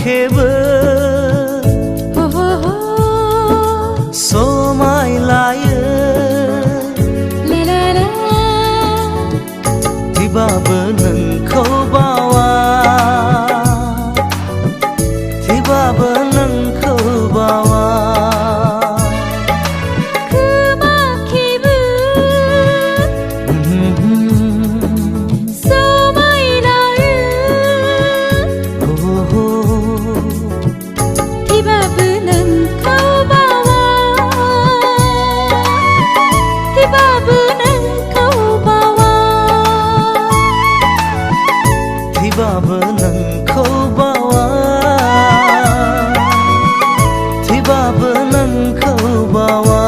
खेबो समाय लायो थेबाबो नोंखौ बावा थेबाबो नोंखौ बावा थेबाबो नोंखौ बावा थेबाबो नोंखौ बावा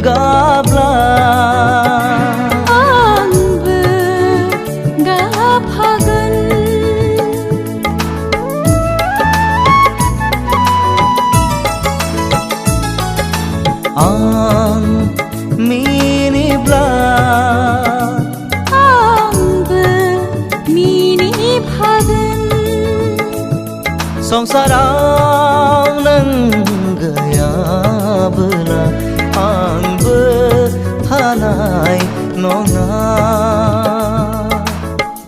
गाब्ला आंबो गाबफागोन आं मिनिब्ला आंबो मिनिफागोन संसाराव नों गैयाबोला आंबो थानाय नङा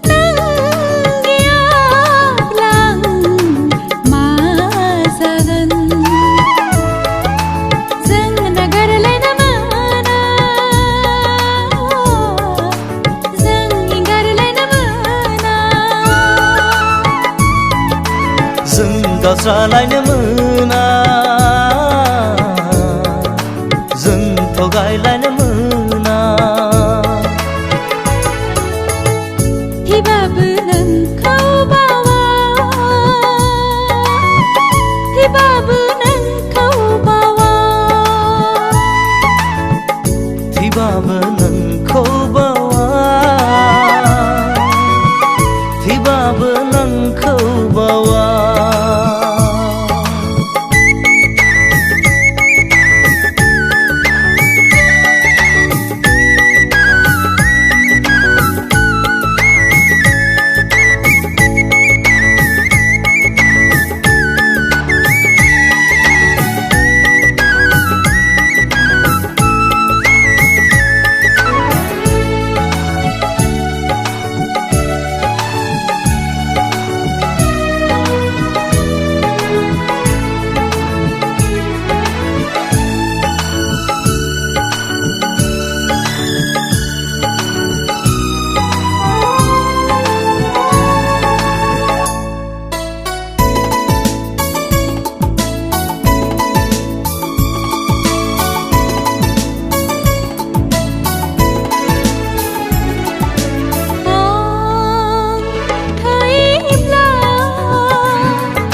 नों गैयाब्ला आं मा जागोन जों नागारलायनो मोना जों एंगारलायनो मोना जों गावस्रालायनो मोना जों थगायलायनो मोना थेबाबो नोंखौ बावा थेबाबो नोंखौ बावा थेबाबो नोंखौ बावा थेबाबो नोंखौ बावा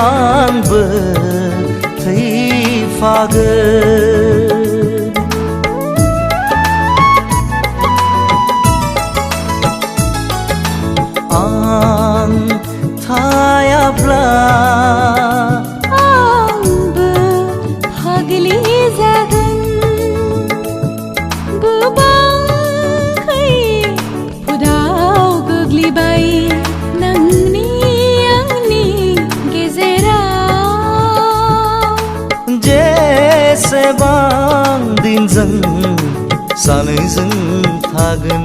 आंबो थैफागोन आं थायाब्ला आंबो फाग्लि जागोन गोबां खैफोदाव गोग्लैबाय नोंनि आंनि गेजेराव जेसेबां दिन जों सानैजों थागोन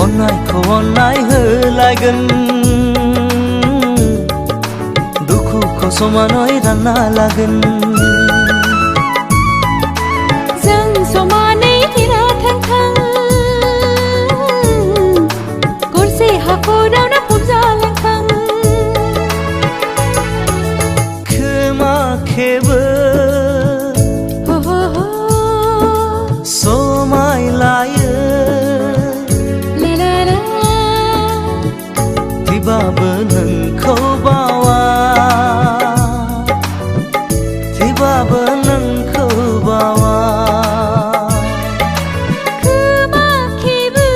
अननायखौ अननाय होलायगोन दुखुखौ समानै रानना लागोन जों समानै थेरा थांथां गरसे हाखरावनो फबजालांथां खोमा खेबो समाय लायो थेबाबो नोंखौ बावा थेबाबो नोंखौ बावा खोमा खेबो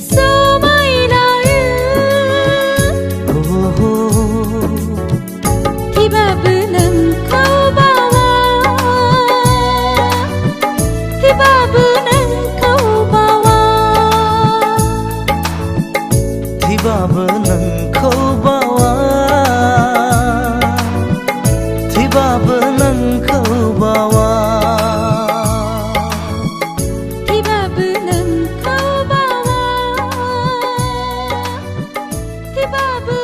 समाय लायो थेबाबो नोंखौ बावा थेबाबो नोंखौ बावा थेबाबो नोंखौ बावा थेबाबो नोंखौ बावा थेबाबो नोंखौ बावा थेबाबो